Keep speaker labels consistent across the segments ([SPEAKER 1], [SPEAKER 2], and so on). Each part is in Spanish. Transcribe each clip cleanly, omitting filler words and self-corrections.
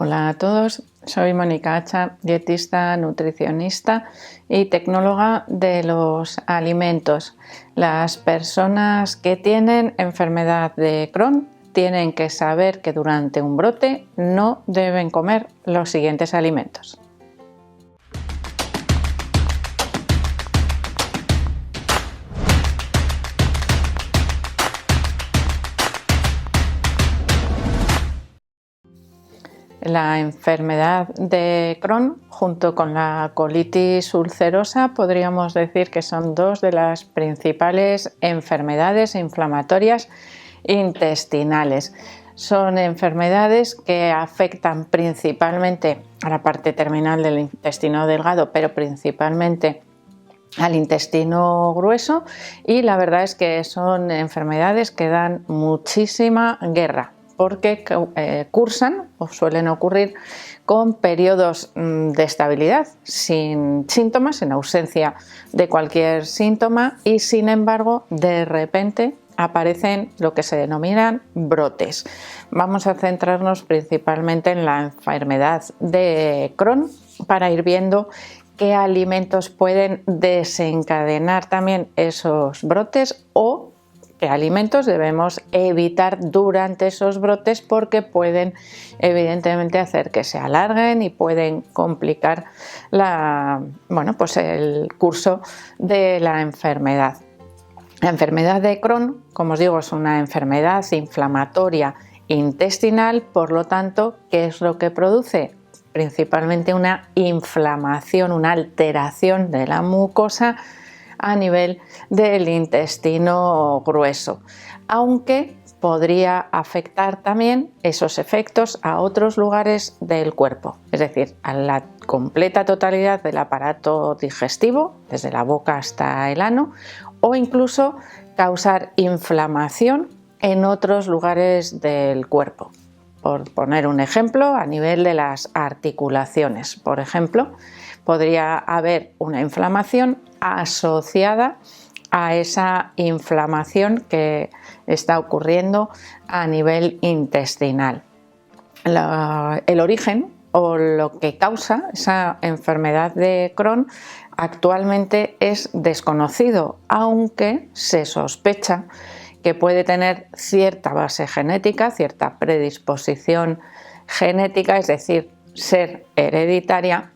[SPEAKER 1] Hola a todos, soy Mónica Hacha, dietista, nutricionista y tecnóloga de los alimentos. Las personas que tienen enfermedad de Crohn tienen que saber que durante un brote no deben comer los siguientes alimentos. La enfermedad de Crohn, junto con la colitis ulcerosa, podríamos decir que son dos de las principales enfermedades inflamatorias intestinales. Son enfermedades que afectan principalmente a la parte terminal del intestino delgado, pero principalmente al intestino grueso, y la verdad es que son enfermedades que dan muchísima guerra, porque cursan o suelen ocurrir con periodos de estabilidad, sin síntomas, en ausencia de cualquier síntoma, y sin embargo de repente aparecen lo que se denominan brotes. Vamos a centrarnos principalmente en la enfermedad de Crohn para ir viendo qué alimentos pueden desencadenar también esos brotes o qué alimentos debemos evitar durante esos brotes, porque pueden evidentemente hacer que se alarguen y pueden complicar el curso de la enfermedad. La enfermedad de Crohn, como os digo, es una enfermedad inflamatoria intestinal, por lo tanto, ¿qué es lo que produce? Principalmente una inflamación, una alteración de la mucosa a nivel del intestino grueso, aunque podría afectar también esos efectos a otros lugares del cuerpo, es decir, a la completa totalidad del aparato digestivo, desde la boca hasta el ano, o incluso causar inflamación en otros lugares del cuerpo. Por poner un ejemplo, a nivel de las articulaciones, por ejemplo, podría haber una inflamación asociada a esa inflamación que está ocurriendo a nivel intestinal. El origen o lo que causa esa enfermedad de Crohn actualmente es desconocido, aunque se sospecha que puede tener cierta base genética, cierta predisposición genética, es decir, ser hereditaria,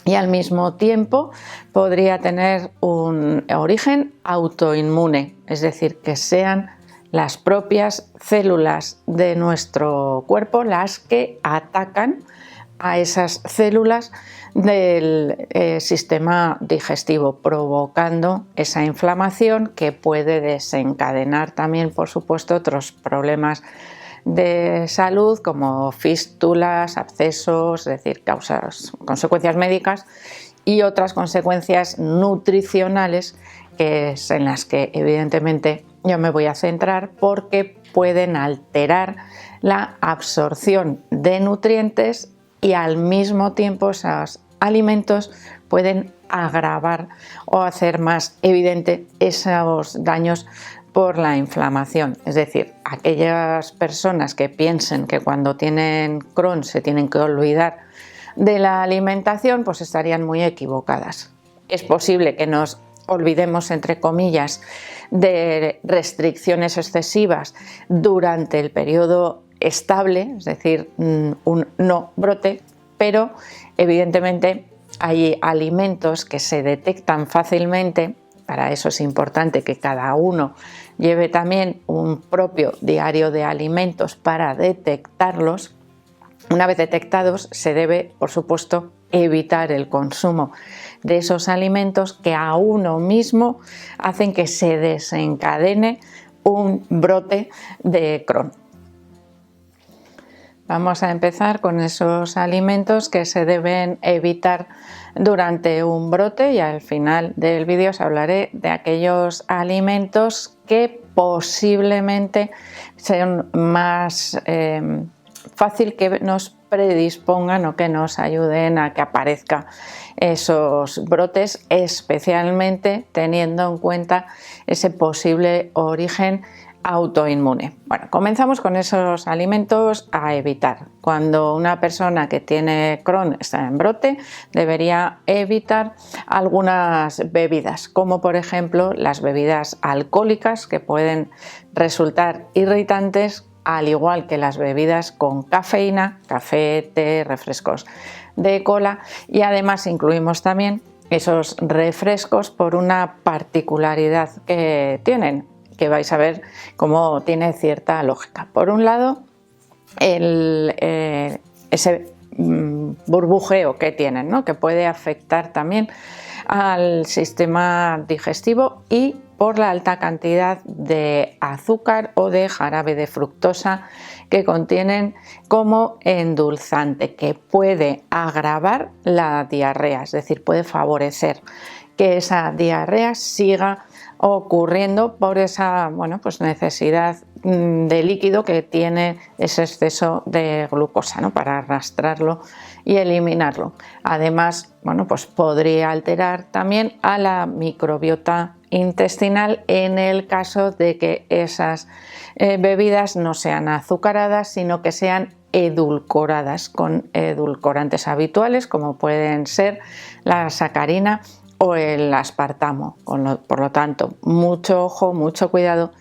[SPEAKER 1] y al mismo tiempo podría tener un origen autoinmune, es decir, que sean las propias células de nuestro cuerpo las que atacan a esas células del sistema digestivo, provocando esa inflamación que puede desencadenar también, por supuesto, otros problemas de salud como fístulas, abscesos, es decir, consecuencias médicas y otras consecuencias nutricionales, que es en las que evidentemente yo me voy a centrar, porque pueden alterar la absorción de nutrientes y al mismo tiempo esos alimentos pueden agravar o hacer más evidente esos daños por la inflamación. Es decir, aquellas personas que piensen que cuando tienen Crohn se tienen que olvidar de la alimentación, pues estarían muy equivocadas. Es posible que nos olvidemos, entre comillas, de restricciones excesivas durante el periodo estable, es decir, un no brote, pero evidentemente hay alimentos que se detectan fácilmente. Para eso es importante que cada uno lleve también un propio diario de alimentos para detectarlos. Una vez detectados, se debe, por supuesto, evitar el consumo de esos alimentos que a uno mismo hacen que se desencadene un brote de Crohn. Vamos a empezar con esos alimentos que se deben evitar durante un brote, y al final del vídeo os hablaré de aquellos alimentos que posiblemente sean más fácil que nos predispongan o que nos ayuden a que aparezcan esos brotes, especialmente teniendo en cuenta ese posible origen autoinmune. Bueno, comenzamos con esos alimentos a evitar. Cuando una persona que tiene Crohn está en brote, debería evitar algunas bebidas, como por ejemplo las bebidas alcohólicas, que pueden resultar irritantes, al igual que las bebidas con cafeína, café, té, refrescos de cola, y además incluimos también esos refrescos por una particularidad que tienen, que vais a ver cómo tiene cierta lógica. Por un lado, ese burbujeo que tienen, ¿no? Que puede afectar también al sistema digestivo, y por la alta cantidad de azúcar o de jarabe de fructosa que contienen como endulzante, que puede agravar la diarrea, es decir, puede favorecer que esa diarrea siga ocurriendo por esa necesidad de líquido que tiene ese exceso de glucosa, ¿no? Para arrastrarlo y eliminarlo. Además, podría alterar también a la microbiota intestinal en el caso de que esas bebidas no sean azucaradas, sino que sean edulcoradas con edulcorantes habituales, como pueden ser la sacarina o el aspartamo. Por lo tanto, mucho ojo, mucho cuidado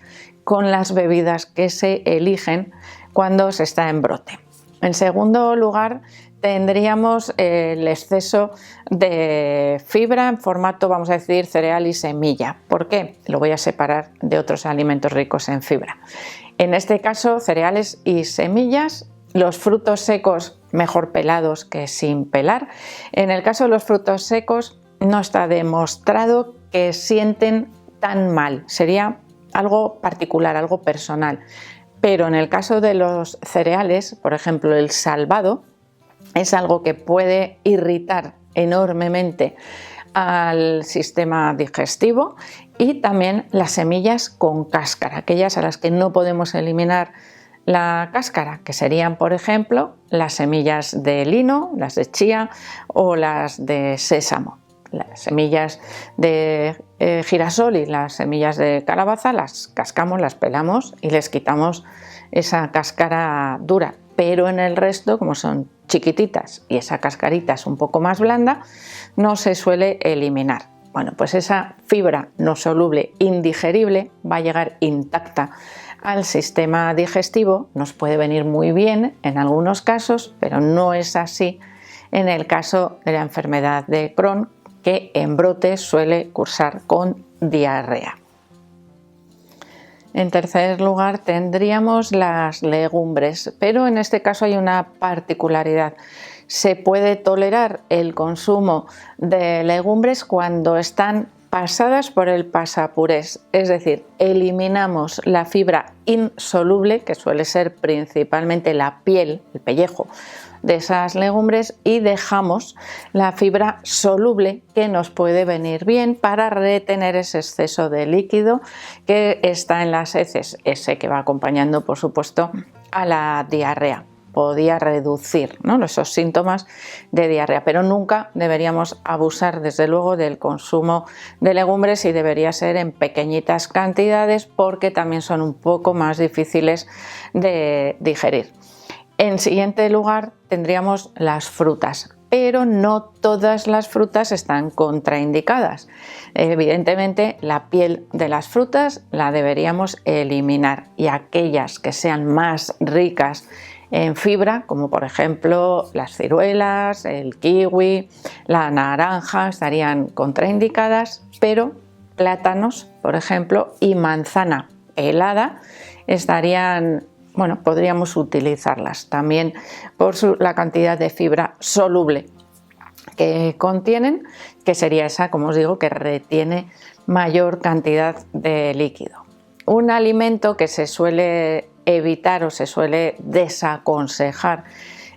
[SPEAKER 1] con las bebidas que se eligen cuando se está en brote. En segundo lugar, tendríamos el exceso de fibra en formato, vamos a decir, cereal y semilla. ¿Por qué? Lo voy a separar de otros alimentos ricos en fibra. En este caso, cereales y semillas, los frutos secos mejor pelados que sin pelar. En el caso de los frutos secos, no está demostrado que sienten tan mal, sería algo particular, algo personal. Pero en el caso de los cereales, por ejemplo, el salvado, es algo que puede irritar enormemente al sistema digestivo, y también las semillas con cáscara, aquellas a las que no podemos eliminar la cáscara, que serían, por ejemplo, las semillas de lino, las de chía o las de sésamo. Las semillas de girasol y las semillas de calabaza las cascamos, las pelamos y les quitamos esa cáscara dura, pero en el resto, como son chiquititas y esa cascarita es un poco más blanda, no se suele eliminar. Bueno, pues esa fibra no soluble indigerible va a llegar intacta al sistema digestivo. Nos puede venir muy bien en algunos casos, pero no es así en el caso de la enfermedad de Crohn, que en brote suele cursar con diarrea. En tercer lugar, tendríamos las legumbres, pero en este caso hay una particularidad. Se puede tolerar el consumo de legumbres cuando están pasadas por el pasapurés, es decir, eliminamos la fibra insoluble, que suele ser principalmente la piel, el pellejo de esas legumbres, y dejamos la fibra soluble, que nos puede venir bien para retener ese exceso de líquido que está en las heces, ese que va acompañando, por supuesto, a la diarrea. Podía reducir, ¿no?, esos síntomas de diarrea, pero nunca deberíamos abusar, desde luego, del consumo de legumbres, y debería ser en pequeñitas cantidades, porque también son un poco más difíciles de digerir. En siguiente lugar, tendríamos las frutas, pero no todas las frutas están contraindicadas. Evidentemente, la piel de las frutas la deberíamos eliminar, y aquellas que sean más ricas en fibra, como por ejemplo las ciruelas, el kiwi, la naranja, estarían contraindicadas, pero plátanos, por ejemplo, y manzana pelada estarían, podríamos utilizarlas también por la cantidad de fibra soluble que contienen, que sería esa, como os digo, que retiene mayor cantidad de líquido. Un alimento que se suele evitar o se suele desaconsejar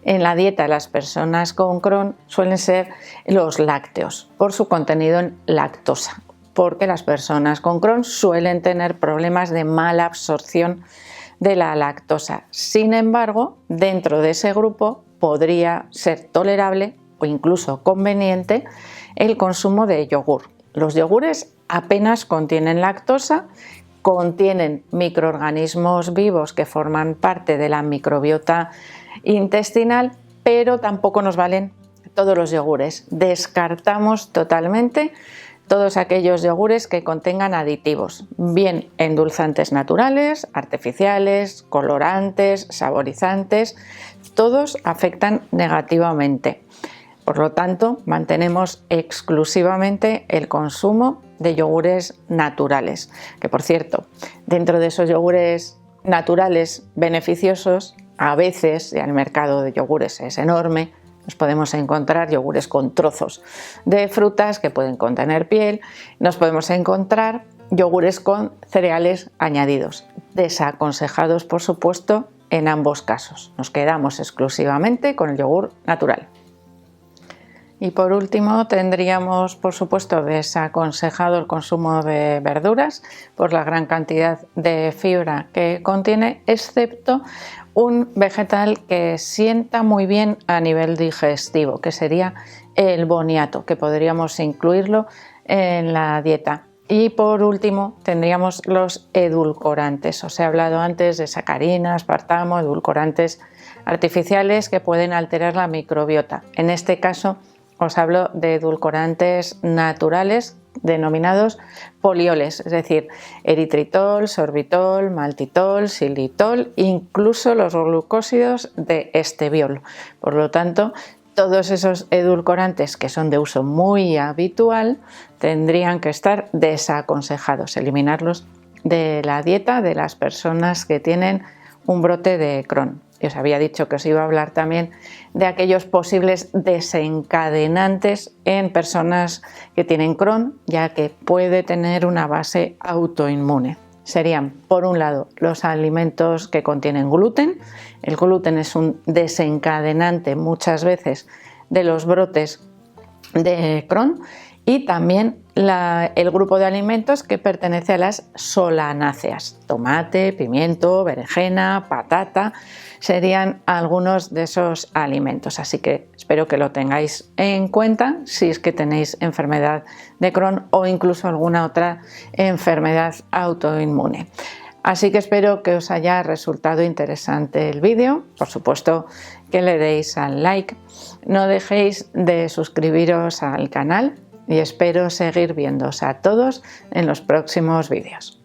[SPEAKER 1] en la dieta de las personas con Crohn suelen ser los lácteos, por su contenido en lactosa, porque las personas con Crohn suelen tener problemas de mala absorción de la lactosa. Sin embargo, dentro de ese grupo podría ser tolerable o incluso conveniente el consumo de yogur. Los yogures apenas contienen lactosa, contienen microorganismos vivos que forman parte de la microbiota intestinal, pero tampoco nos valen todos los yogures. Descartamos totalmente todos aquellos yogures que contengan aditivos, bien endulzantes naturales, artificiales, colorantes, saborizantes, todos afectan negativamente. Por lo tanto, mantenemos exclusivamente el consumo de yogures naturales, que por cierto, dentro de esos yogures naturales beneficiosos, a veces, ya el mercado de yogures es enorme, nos podemos encontrar yogures con trozos de frutas que pueden contener piel, nos podemos encontrar yogures con cereales añadidos, desaconsejados por supuesto en ambos casos. Nos quedamos exclusivamente con el yogur natural. Y por último tendríamos por supuesto desaconsejado el consumo de verduras por la gran cantidad de fibra que contiene, excepto un vegetal que sienta muy bien a nivel digestivo, que sería el boniato, que podríamos incluirlo en la dieta. Y por último tendríamos los edulcorantes. Os he hablado antes de sacarina, aspartamo, edulcorantes artificiales que pueden alterar la microbiota. En este caso os hablo de edulcorantes naturales denominados polioles, es decir, eritritol, sorbitol, maltitol, xilitol, incluso los glucósidos de esteviol. Por lo tanto, todos esos edulcorantes que son de uso muy habitual tendrían que estar desaconsejados, eliminarlos de la dieta de las personas que tienen un brote de Crohn. Y os había dicho que os iba a hablar también de aquellos posibles desencadenantes en personas que tienen Crohn, ya que puede tener una base autoinmune. Serían, por un lado, los alimentos que contienen gluten. El gluten es un desencadenante muchas veces de los brotes de Crohn, y también el grupo de alimentos que pertenece a las solanáceas. Tomate, pimiento, berenjena, patata serían algunos de esos alimentos. Así que espero que lo tengáis en cuenta si es que tenéis enfermedad de Crohn o incluso alguna otra enfermedad autoinmune. Así que espero que os haya resultado interesante el vídeo. Por supuesto que le deis al like. No dejéis de suscribiros al canal y espero seguir viéndoos a todos en los próximos vídeos.